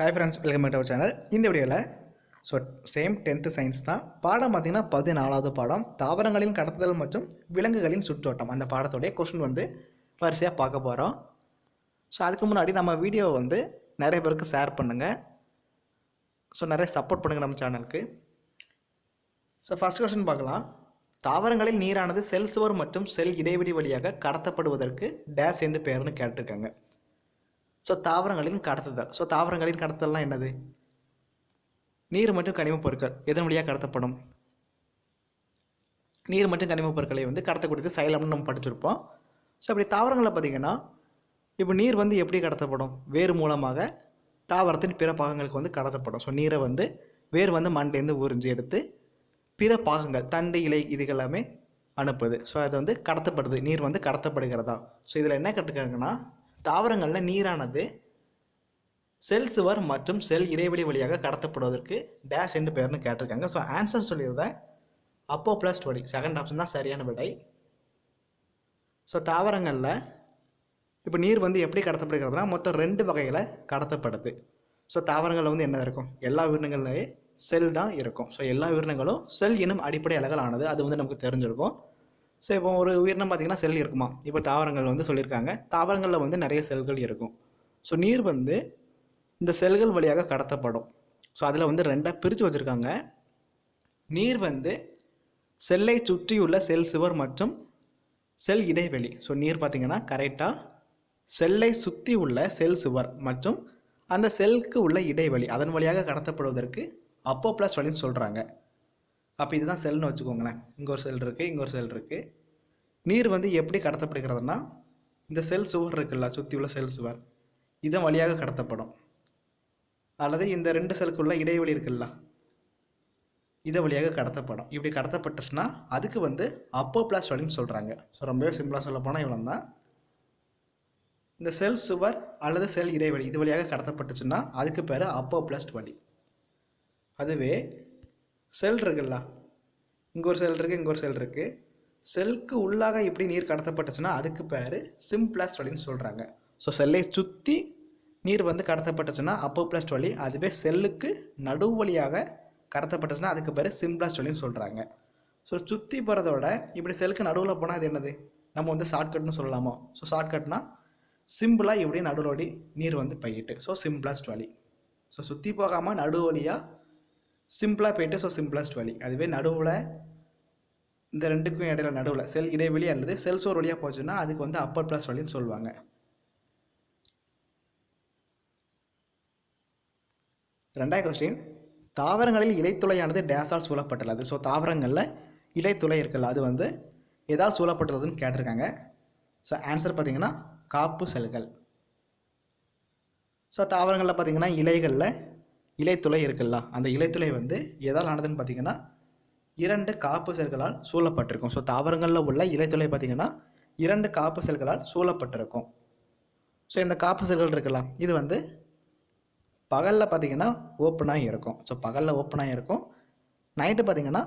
Hi friends, welcome back to our channel. இந்த வீடியோவில் same 10th science தான். பாடம் பார்த்திங்கன்னா 14வது பாடம் தாவரங்களின் கடத்துதல் மற்றும் விலங்குகளின் சுற்றோட்டம். அந்த பாடத்துடைய கொஸ்டின் வரிசையாக பார்க்க போகிறோம். அதுக்கு முன்னாடி நம்ம வீடியோ நிறைய பேருக்கு ஷேர் பண்ணுங்கள். நிறைய சப்போர்ட் பண்ணுங்கள் நம்ம சேனலுக்கு. ஃபஸ்ட் கொஸ்டின் பார்க்கலாம். தாவரங்களில் நீரானது செல் சுவர் மற்றும் செல் இடைவெளி வழியாக கடத்தப்படுவதற்கு டேஷ் என்று பெயர்னு கேட்டிருக்காங்க. தாவரங்களின் கடத்துதல். தாவரங்களின் கடத்துதல்னால் என்னது? நீர் மற்றும் கனிமப் பொருட்கள் எதன் வழியாக கடத்தப்படும்? நீர் மற்றும் கனிமப் பொருட்களை கடத்தக்கூடியது சைலம்னு நம்ம படிச்சிருப்போம். அப்படி தாவரங்களில் பார்த்திங்கன்னா இப்போ நீர் எப்படி கடத்தப்படும்? வேர் மூலமாக தாவரத்தின் பிற பாகங்களுக்கு கடத்தப்படும். நீரை வேர் மண்லேருந்து உறிஞ்சி எடுத்து பிற பாகங்கள் தண்டு இலை இதுகள் எல்லாமே அனுப்புது. அது கடத்தப்படுது. நீர் கடத்தப்படுகிறதா? இதில் என்ன கேட்டுருக்காங்கன்னா, தாவரங்களில் நீரானது செல் சுவர் மற்றும் செல் இடைவெளி வழியாக கடத்தப்படுவதற்கு டேஷ் என்று பெயர்னு கேட்டிருக்காங்க. ஆன்சர் சொல்லியிருந்தேன் அப்போப்ளாஸ்ட் வழி. செகண்ட் ஆப்ஷன் தான் சரியான விடை. தாவரங்களில் இப்போ நீர் எப்படி கடத்தப்படுகிறதுனா மொத்தம் 2 வகையில் கடத்தப்படுது. தாவரங்களில் என்ன இருக்கும்? எல்லா உயிரினங்கள்லேயே செல் தான் இருக்கும். எல்லா உயிரினங்களும் செல் எனும் அடிப்படை அலகால் ஆனது. அது நமக்கு தெரிஞ்சிருக்கும். இப்போ ஒரு உயிரினம் பார்த்திங்கன்னா செல் இருக்குமா? இப்போ தாவரங்கள் சொல்லியிருக்காங்க. தாவரங்களில் நிறைய செல்கள் இருக்கும். நீர் இந்த செல்கள் வழியாக கடத்தப்படும். அதில் 2ஆக பிரித்து வச்சுருக்காங்க. நீர் செல்லை சுற்றியுள்ள செல் சுவர் மற்றும் செல் இடைவெளி. நீர் பார்த்திங்கன்னா கரெக்டாக செல்லை சுற்றி உள்ள செல் சுவர் மற்றும் அந்த செல்லுக்கு உள்ள இடைவெளி அதன் வழியாக கடத்தப்படுவதற்கு அப்போப்ளாஸ்ட் வழின்னு சொல்கிறாங்க. அப்போ இதுதான் செல்னு வச்சுக்கோங்களேன். இங்கே ஒரு செல் இருக்குது, இங்கே ஒரு செல் இருக்குது. நீர் எப்படி கடத்தப்படுகிறதுனா இந்த செல் சுவர் இருக்குல்ல, சுற்றி உள்ள செல் சுவர் இதன் வழியாக கடத்தப்படும். அல்லது இந்த 2 செல்லுக்குள்ள இடைவெளி இருக்குல்ல, இதை வழியாக கடத்தப்படும். இப்படி கடத்தப்பட்டுச்சுன்னா அதுக்கு அப்போப்ளாஸ்ட் வழின்னு சொல்கிறாங்க. ரொம்பவே சிம்பிளாக சொல்ல போனால் இவ்வளோ தான். இந்த செல் சுவர் அல்லது செல் இடைவெளி இது வழியாக கடத்தப்பட்டுச்சுன்னா அதுக்கு பேர் அப்போப்ளாஸ்ட் வழி. அதுவே செல் இருக்குல்ல, இங்கே ஒரு செல் இருக்குது, இங்கே ஒரு செல் இருக்குது. செல்லுக்கு உள்ளாக இப்படி நீர் கடத்தப்பட்டுச்சுன்னா அதுக்கு பேர் சிம்பிளாஸ்ட் வழின்னு சொல்கிறாங்க. செல்லை சுற்றி நீர் கடத்தப்பட்டுச்சுன்னா அப்போப்ளாஸ்ட் வழி. அதுவே செல்லுக்கு நடு வழியாக கடத்தப்பட்டுச்சுன்னா அதுக்கு பேர் சிம்பிளாஸ்ட் வழின்னு சொல்கிறாங்க. சுற்றி போகிறதோட இப்படி செல்லுக்கு நடுவில் போனால் அது என்னது? நம்ம ஷார்ட்கட்னு சொல்லலாமா? ஷார்ட்கட்னா சிம்பிளாக இப்படி நடுவோடி நீர் பையிட்டு. சிம்பிளாஸ்ட் வழி. சுற்றி போகாமல் நடு வழியாக சிம்பிளாக போயிட்டு சிம்பிளாஸ்ட் வழி. அதுவே நடுவில் இந்த 2க்கும் இடையில நடுவில் செல் இடைவெளி அல்லது செல் சுவர் வழியாக போச்சுன்னா அதுக்கு அப்போப்ளாஸ்ட் வழின்னு சொல்லுவாங்க. ரெண்டாவது கொஸ்டின். தாவரங்களில் இலைத்துளையானது டேஸால் சூழப்பட்டுள்ளது. தாவரங்களில் இலைத்துளை இருக்குல்ல, அது எதாவது சூழப்பட்டுள்ளதுன்னு கேட்டிருக்காங்க. ஆன்சர் பார்த்திங்கன்னா காப்பு செல்கள். தாவரங்களில் பார்த்திங்கன்னா இலைகளில் இலைத்துளை இருக்குல்ல, அந்த இலைத்துளை எதால் ஆனதுன்னு பார்த்திங்கன்னா 2 காப்பு செல்களால் சூழப்பட்டிருக்கும். தாவரங்களில் உள்ள இலைத்துளை பார்த்திங்கன்னா 2 காப்பு செல்களால் சூழப்பட்டிருக்கும். இந்த காப்பு செல்கள் இருக்குல்ல, இது பகலில் பார்த்திங்கன்னா ஓப்பனாகி இருக்கும். பகலில் ஓப்பனாகி இருக்கும். நைட்டு பார்த்திங்கன்னா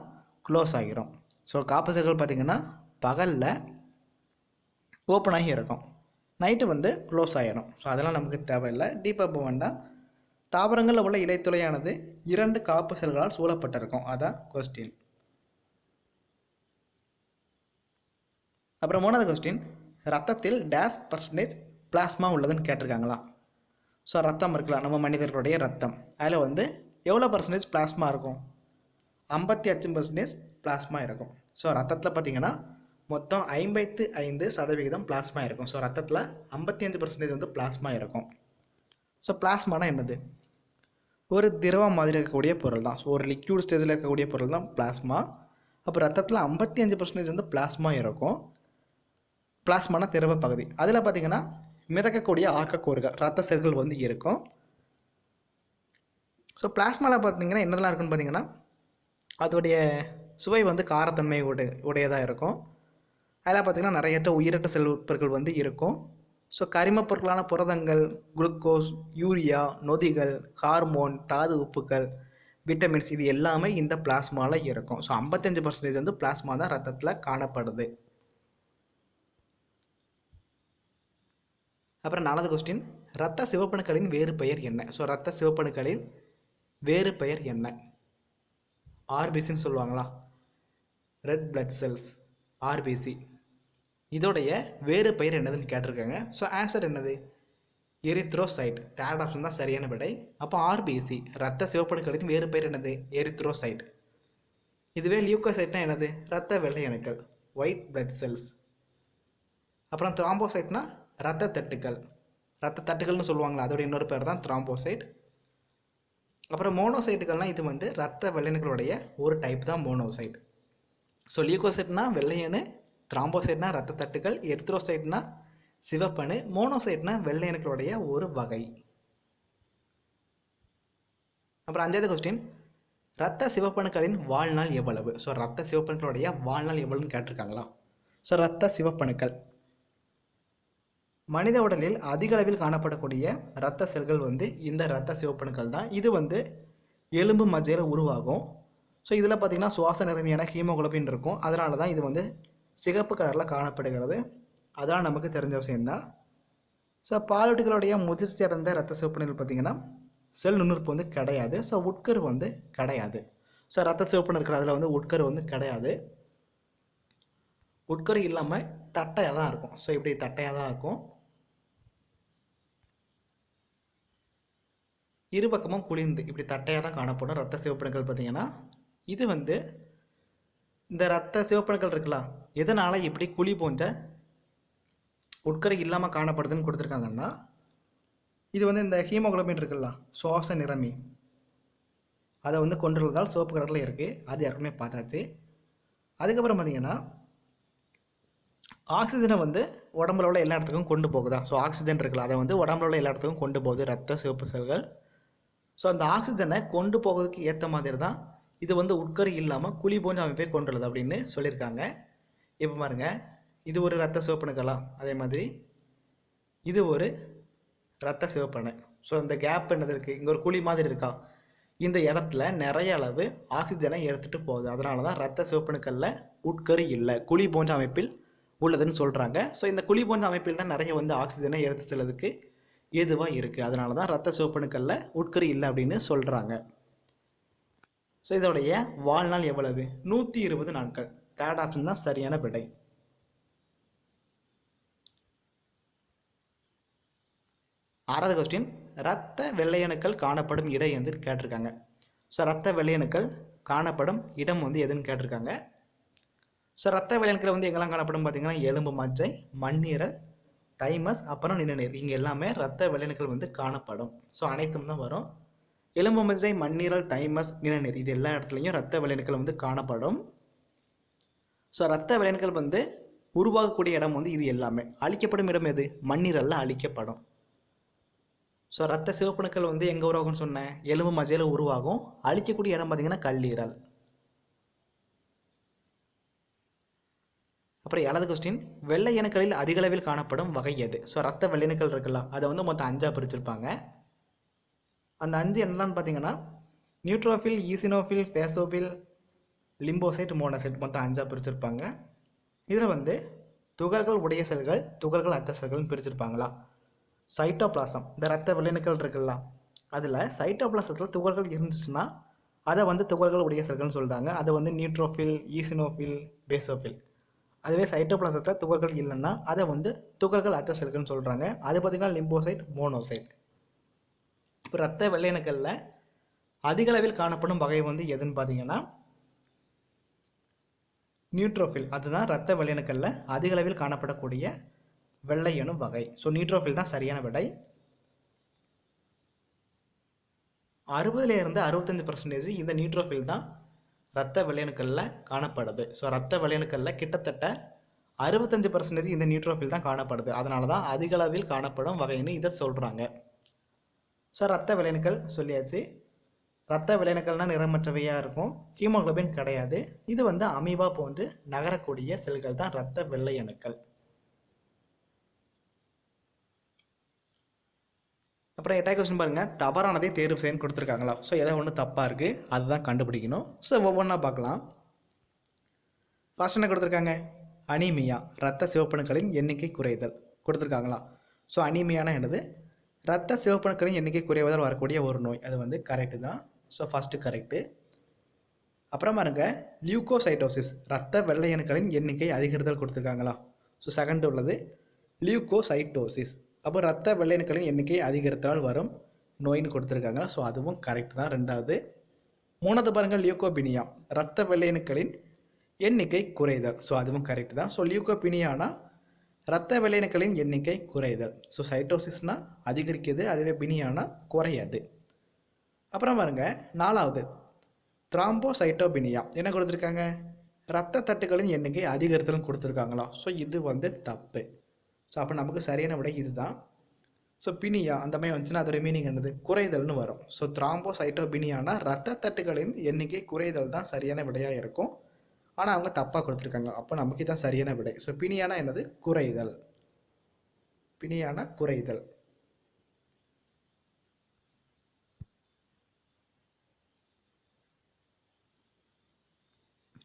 க்ளோஸ் ஆகிரும். காப்பு செல்கள் பார்த்திங்கன்னா பகலில் ஓப்பனாகி இருக்கும், நைட்டு க்ளோஸ் ஆகிடும். அதெல்லாம் நமக்கு தேவையில்லை, டீப்பாக போக வேண்டாம். தாவரங்களில் உள்ள இலைத்துளையானது 2 காப்பு செல்களால் சூழப்பட்டிருக்கும். அதான் கொஸ்டின். அப்புறம் 3வது கொஸ்டின். ரத்தத்தில் டேஷ் பர்சன்டேஜ் பிளாஸ்மா உள்ளதுன்னு கேட்டிருக்காங்களாம். ரத்தம் இருக்கலாம், நம்ம மனிதர்களுடைய ரத்தம். அதில் எவ்வளோ பர்சன்டேஜ் பிளாஸ்மா இருக்கும்? 55% பிளாஸ்மா இருக்கும். ரத்தத்தில் பார்த்திங்கன்னா மொத்தம் 55% பிளாஸ்மா இருக்கும். ரத்தத்தில் 55% பிளாஸ்மா இருக்கும். பிளாஸ்மானா என்னது? ஒரு திரவம் மாதிரி இருக்கக்கூடிய பொருள் தான். ஒரு லிக்யூட் ஸ்டேஜில் இருக்கக்கூடிய பொருள் தான் பிளாஸ்மா. அப்போ ரத்தத்தில் 55% பிளாஸ்மா இருக்கும். பிளாஸ்மானா திரவ பகுதி. அதில் பார்த்திங்கன்னா மிதக்கக்கூடிய ஆக்கக்கூறுகள் ரத்த செல்கள் இருக்கும். பிளாஸ்மாவில் பார்த்திங்கன்னா என்னதெல்லாம் இருக்குன்னு பார்த்திங்கன்னா அதோடைய சுவை காரத்தன்மை உடையதாக இருக்கும். அதில் பார்த்திங்கன்னா நிறையற்ற உயிரற்ற செல் உறுப்புகள் இருக்கும். கரிமப் பொருட்களான புரதங்கள், குளுக்கோஸ், யூரியா, நொதிகள், ஹார்மோன், தாது உப்புக்கள், விட்டமின்ஸ் இது எல்லாமே இந்த பிளாஸ்மாவில் இருக்கும். 55% பிளாஸ்மா தான் ரத்தத்தில் காணப்படுது. அப்புறம் 4வது கொஸ்டின். இரத்த சிவப்பணுக்களின் வேறு பெயர் என்ன? ஸோ இரத்த சிவப்பணுக்களின் வேறு பெயர் என்ன? ஆர்பிசின்னு சொல்லுவாங்களா, ரெட் பிளட் செல்ஸ், ஆர்பிசி. இதோடைய வேறு பெயர் என்னதுன்னு கேட்டிருக்காங்க. ஸோ ஆன்சர் என்னது? எரித்ரோசைட். தேர்ட் ஆப்ஷன் தான் சரியான விடை. அப்போ ஆர்பிசி இரத்த சிவப்பணுக்களின் வேறு பெயர் என்னது? எரித்ரோசைட். இதுவே லியூக்கோசைட்னா என்னது? இரத்த வெள்ளை அணுக்கள், ஒயிட் பிளட் செல்ஸ். அப்புறம் த்ராம்போசைட்னா இரத்த தட்டுக்கள், இரத்த தட்டுகள்னு சொல்லுவாங்களா, அதோட இன்னொரு பேர் தான் த்ராம்போசைட். அப்புறம் மோனோசைட்டுகள்னால் இது வந்து இரத்த வெள்ளையணுக்களுடைய ஒரு டைப் தான் மோனோசைட். ஸோ லியூக்கோசைட்னா வெள்ளையணு, த்ராம்போசைட்னா இரத்த தட்டுகள், எரித்ரோசைட்னா சிவப்பணு, மோனோசைட்னா வெள்ளையணுக்களுடைய ஒரு வகை. அப்புறம் 5வது கொஸ்டின், இரத்த சிவப்பணுக்களின் வாழ்நாள் எவ்வளவு? ஸோ இரத்த சிவப்பணுக்களுடைய வாழ்நாள் எவ்வளவுன்னு கேட்டிருக்காங்களா. ஸோ இரத்த சிவப்பணுக்கள் மனித உடலில் அதிக அளவில் காணப்படக்கூடிய இரத்த செல்கள் வந்து இந்த இரத்த சிவப்பணுக்கள் தான். இது வந்து எலும்பு மஜ்ஜையில் உருவாகும். ஸோ இதில் பார்த்திங்கன்னா சுவாச நிறமியான ஹீமோகுளோபின் இருக்கும். அதனால தான் இது வந்து சிகப்பு கலரில் காணப்படுகிறது. அதெல்லாம் நமக்கு தெரிஞ்ச விஷயம்தான். ஸோ பாலூட்டிகளுடைய முதிர்ச்சி அடைந்த இரத்த சிவப்பணுக்கள் பார்த்திங்கன்னா செல் நுண்ணுறுப்பு வந்து கிடையாது. ஸோ உட்கரு வந்து கிடையாது. ஸோ இரத்த சிவப்பணு இருக்கிற அதில் வந்து உட்கரு வந்து கிடையாது. உட்கரு இல்லாமல் தட்டையாக தான் இருக்கும். ஸோ இப்படி தட்டையாக தான் இருக்கும். இரு பக்கமும் குளிர்ந்து இப்படி தட்டையாக தான் காணப்படும் இரத்த சிவப்பணுக்கள் பார்த்திங்கன்னா. இது வந்து இந்த இரத்த சிவப்பணுக்கள் இருக்கலாம் எதனால் இப்படி குழி போன்ற உட்கரை இல்லாமல் காணப்படுதுன்னு கொடுத்துருக்காங்கன்னா, இது வந்து இந்த ஹீமோகுளோபின் இருக்குல்ல, சுவாச நிறமி, அதை வந்து கொண்டுள்ளதால் சிவப்பு கலரில் இருக்குது. அது ஏற்கனவே பார்த்தாச்சு. அதுக்கப்புறம் பார்த்திங்கன்னா ஆக்சிஜனை வந்து உடம்புல உள்ள எல்லா இடத்துக்கும் கொண்டு போகுதா. ஸோ ஆக்சிஜன் இருக்குல்ல, அதை வந்து உடம்புல உள்ள எல்லா இடத்துக்கும் கொண்டு போகுது இரத்த சிவப்பு செல்கள். ஸோ அந்த ஆக்சிஜனை கொண்டு போகிறதுக்கு ஏற்ற மாதிரி தான் இது வந்து உட்கரு இல்லாமல் குழி போன்ற அமைப்பை கொண்டுள்ளது அப்படின்னு சொல்லியிருக்காங்க. இப்போ பாருங்கள், இது ஒரு இரத்த சிவப்பணுக்களா, அதே மாதிரி இது ஒரு இரத்த சிவப்பணு. ஸோ இந்த கேப் என்னது இருக்குது, இங்கே ஒரு குழி மாதிரி இருக்கா, இந்த இடத்துல நிறைய அளவு ஆக்சிஜனை எடுத்துகிட்டு போகுது. அதனால தான் இரத்த சிவப்பணுக்களில் உட்கரு இல்லை, குழி போன்ற அமைப்பில் உள்ளதுன்னு சொல்கிறாங்க. ஸோ இந்த குழி போன்ற அமைப்பில் தான் நிறைய வந்து ஆக்சிஜனை எடுத்து செல்லதுக்கு ஏதுவாக இருக்குது. அதனால தான் இரத்த சிவப்பணுக்களில் உட்கரு இல்லை அப்படின்னு சொல்கிறாங்க. ஸோ இதோடைய வாழ்நாள் எவ்வளவு? 120 நாட்கள். தேர்ட் ஆப்ஷன் தான் சரியான விடை. 6வது கொஸ்டின், இரத்த வெள்ளையணுக்கள் காணப்படும் இடம் எதுன்னு கேட்டிருக்காங்க. ஸோ இரத்த வெள்ளையணுக்கள் காணப்படும் இடம் வந்து எதுன்னு கேட்டிருக்காங்க. ஸோ இரத்த வெள்ளையணுக்கள் வந்து எங்கெல்லாம் காணப்படும் பார்த்தீங்கன்னா எலும்பு மஜ்ஜை, மண்ணீரல், தைமஸ், அப்புறம் நிணநீர், இங்கே எல்லாமே இரத்த வெள்ளையணுக்கள் வந்து காணப்படும். ஸோ அனைத்தும் தான் வரும். எலும்பு மஜ்ஜை, மண்ணீரல், தைமஸ், நிணநீர், இது எல்லா இடத்துலையும் இரத்த வெள்ளையணுக்கள் வந்து காணப்படும். ஸோ இரத்த வெள்ளையணுக்கள் வந்து உருவாகக்கூடிய இடம் வந்து இது எல்லாமே. அழிக்கப்படும் இடம் எது? மண்ணீரலில் அழிக்கப்படும். ஸோ இரத்த சிவப்பணுக்கள் வந்து எங்கே உருவாகும்னு சொன்னேன்? எலும்பு மஜ்ஜையில் உருவாகும். அழிக்கக்கூடிய இடம் பார்த்திங்கன்னா கல்லீரல். அப்புறம் 7வது கொஸ்டின், வெள்ளை அணுக்களில் அதிக அளவில் காணப்படும் வகை எது? ஸோ இரத்த வெள்ளையணுக்கள் இருக்குல்ல, அதை வந்து மொத்தம் 5ஆக பிரிச்சிருப்பாங்க. அந்த 5 என்னலான்னு பார்த்தீங்கன்னா neutrophil, eosinophil, basophil, lymphocyte, monocyte, மொத்தம் 5ஆக பிரிச்சிருப்பாங்க. இதில் வந்து துகள்கள் உடைய செல்கள், துகள்கள் அற்ற செல்கள்னு பிரிச்சிருப்பாங்களா. சைட்டோபிளாசம், இந்த இரத்த வெள்ளையணுக்கள் இருக்குல்ல, அதில் சைட்டோபிளாசத்தில் துகள்கள் இருந்துச்சுன்னா அதை வந்து துகள்கள் உடைய செல்கள்னு சொல்கிறாங்க. அதை வந்து நியூட்ரோஃபில், ஈசினோஃபில், பேசோஃபில். அதுவே சைட்டோபிளாசத்தில் துகள்கள் இல்லைன்னா அதை வந்து துகள்கள் அற்ற செல்கள்னு சொல்கிறாங்க. அது பார்த்திங்கன்னா லிம்போசைட், மோனோசைட். இப்போ இரத்த வெள்ளையணுக்களில் அதிக அளவில் காணப்படும் வகை வந்து எதுன்னு பார்த்தீங்கன்னா நியூட்ரோஃபில். அதுதான் இரத்த வெள்ளையணுக்களில் அதிக அளவில் காணப்படக்கூடிய வெள்ளையணு வகை. ஸோ நியூட்ரோஃபில் தான் சரியான விடை. 60லேருந்து 65% இந்த நியூட்ரோஃபில் தான் இரத்த வெள்ளையணுக்களில் காணப்படுது. ஸோ இரத்த வெள்ளையணுக்களில் கிட்டத்தட்ட 65% இந்த நியூட்ரோஃபில் தான் காணப்படுது. அதனால தான் அதிக அளவில் காணப்படும் வகைன்னு இதை சொல்கிறாங்க. ஸோ இரத்த வெள்ளையணுக்கள் சொல்லியாச்சு. இரத்த வெள்ளையணுக்கள்னால் நிறமற்றவையாக இருக்கும். ஹீமோகுளோபின் கிடையாது. இது வந்து அமீபா போன்று நகரக்கூடிய செல்கள் தான் இரத்த வெள்ளையணுக்கள். அப்புறம் 8வது கொஸ்டின் பாருங்கள், தவறானதை தேர்வு செய்யணும்னு கொடுத்துருக்காங்களா. ஸோ எதாவது ஒன்று தப்பாக இருக்குது, அதுதான் கண்டுபிடிக்கணும். ஸோ ஒவ்வொன்றா பார்க்கலாம். ஃபர்ஸ்ட் என்ன கொடுத்துருக்காங்க? அனீமியா, இரத்த சிவப்பணுக்களின் எண்ணிக்கை குறைதல் கொடுத்துருக்காங்களா. ஸோ அனீமியானா என்னது? இரத்த சிவப்பணுக்களின் எண்ணிக்கை குறைவதால் வரக்கூடிய ஒரு நோய். அது வந்து கரெக்டு தான். So first correct. அப்புறம் பாருங்க, லியூகோசைட்டோசிஸ் இரத்த வெள்ளை அணுக்களின் எண்ணிக்கை அதிகரித்தல் கொடுத்துருக்காங்களா? ஸோ செகண்ட் உள்ளது லியூகோசைட்டோசிஸ். அப்போ இரத்த வெள்ளை அணுக்களின் எண்ணிக்கை அதிகரித்தால் வரும் நோயின்னு கொடுத்துருக்காங்க. ஸோ அதுவும் கரெக்ட் தான். ரெண்டாவது. மூணாவது பாருங்கள், லியூகோபினியா இரத்த வெள்ளை அணுக்களின் எண்ணிக்கை குறைதல். ஸோ அதுவும் கரெக்ட் தான். ஸோ லியூகோபினியானா இரத்த வெள்ளை அணுக்களின் எண்ணிக்கை குறைதல். ஸோ சைட்டோசிஸ்னா அதிகரிக்குது, அதுவே பினியானா குறையாது. அப்புறம் பாருங்க, நாலாவது த்ராம்போசைட்டோபினியா என்ன கொடுத்துருக்காங்க? இரத்த தட்டுகளின் எண்ணிக்கை அதிகரித்தல்னு கொடுத்துருக்காங்களா? ஸோ இது வந்து தப்பு. ஸோ அப்போ நமக்கு சரியான விடை இதுதான். ஸோ பினியா அந்த மாதிரி வந்துச்சுன்னா அதோட மீனிங் என்னது? குறைதல்னு வரும். ஸோ த்ராம்போசைட்டோபினியானா இரத்த தட்டுகளின் எண்ணிக்கை குறைதல் தான் சரியான விடையாக இருக்கும். ஆனால் அவங்க தப்பாக கொடுத்துருக்காங்க. அப்போ நமக்கு தான் சரியான விடை. ஸோ பினியானா என்னது? குறைதல். பினியானா குறைதல்.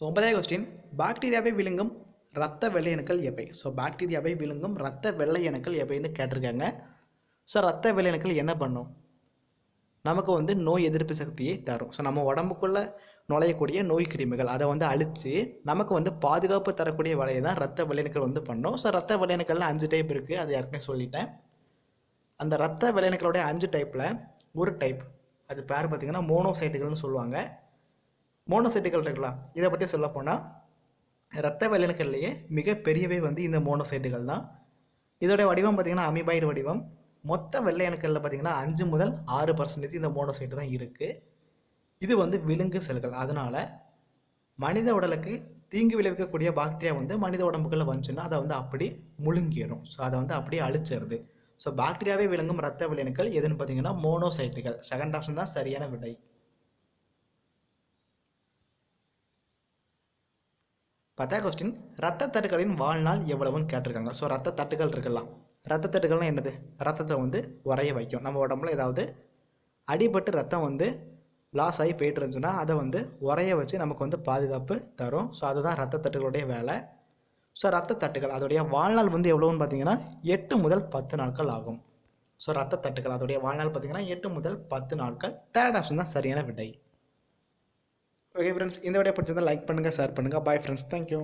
ஒன்பதாவது கொஸ்டின், பாக்டீரியாவை விழுங்கும் இரத்த வெள்ளை அணுக்கள் எவை? ஸோ பாக்டீரியாவை விழுங்கும் இரத்த வெள்ளை அணுக்கள் எவைன்னு கேட்டிருக்காங்க. ஸோ இரத்த வெள்ளை அணுக்கள் என்ன பண்ணும்? நமக்கு வந்து நோய் எதிர்ப்பு சக்தியை தரும். ஸோ நம்ம உடம்புக்குள்ளே நுழையக்கூடிய நோய் கிருமிகள் அதை வந்து அழித்து நமக்கு வந்து பாதுகாப்பு தரக்கூடிய வேலையை தான் இரத்த வெள்ளை அணுக்கள் வந்து பண்ணோம். ஸோ இரத்த வெள்ளை அணுக்கள்ல 5 டைப் இருக்குது, அது ஏற்கனவே சொல்லிட்டேன். அந்த இரத்த வெள்ளை அணுக்களுடைய 5 டைப்பில் ஒரு டைப், அது பேர் பார்த்திங்கன்னா மோனோசைட்டுகள்னு சொல்லுவாங்க. மோனோசைட்டுகள் இருக்கலாம். இதை பற்றி சொல்ல போனால் இரத்த வெள்ளை அணுக்கள்லேயே மிக பெரியவை வந்து இந்த மோனோசைட்டுகள் தான். இதோடைய வடிவம் பார்த்திங்கன்னா அமீபாய்டு வடிவம். மொத்த வெள்ளை அணுக்களில் பார்த்திங்கன்னா 5 முதல் 6% இந்த மோனோசைட்டு தான் இருக்குது. இது வந்து விலங்கு செல்கள். அதனால் மனித உடலுக்கு தீங்கு விளைவிக்கக்கூடிய பாக்டீரியா வந்து மனித உடம்புக்குள்ளே வந்துச்சுன்னா அதை வந்து அப்படி முழுங்கிடும். ஸோ அதை வந்து அப்படியே அழிச்சிருது. ஸோ பாக்டீரியாவே விளங்கும் இரத்த வெள்ளை அணுக்கள் எதுன்னு பார்த்தீங்கன்னா மோனோசைட்டுகள். செகண்ட் ஆப்ஷன் தான் சரியான விடை. 10வது கொஸ்டின், இரத்த தட்டுகளின் வாழ்நாள் எவ்வளவுன்னு கேட்டிருக்காங்க. ஸோ இரத்த தட்டுகள் இருக்கலாம். இரத்த தட்டுகள்னால் என்னது? ரத்தத்தை வந்து உறைய வைக்கும். நம்ம உடம்புல ஏதாவது அடிபட்டு ரத்தம் வந்து லாஸ் ஆகி போயிட்டு இருந்துச்சுன்னா அதை வந்து உறைய வச்சு நமக்கு வந்து பாதுகாப்பு தரும். ஸோ அதுதான் இரத்த தட்டுகளுடைய வேலை. ஸோ இரத்த தட்டுகள் அதோடைய வாழ்நாள் வந்து எவ்வளோன்னு பார்த்தீங்கன்னா 8 முதல் 10 நாட்கள் ஆகும். ஸோ இரத்த தட்டுகள் அதோடைய வாழ்நாள் பார்த்தீங்கன்னா 8 முதல் 10 நாட்கள். தேர்ட் ஆப்ஷன் தான் சரியான விடை. ஓகே ஃப்ரெண்ட்ஸ், இந்த வீடியோ பிடிச்சிருந்தால் லைக் பண்ணுங்கள், ஷேர் பண்ணுங்கள். Bye friends, thank you.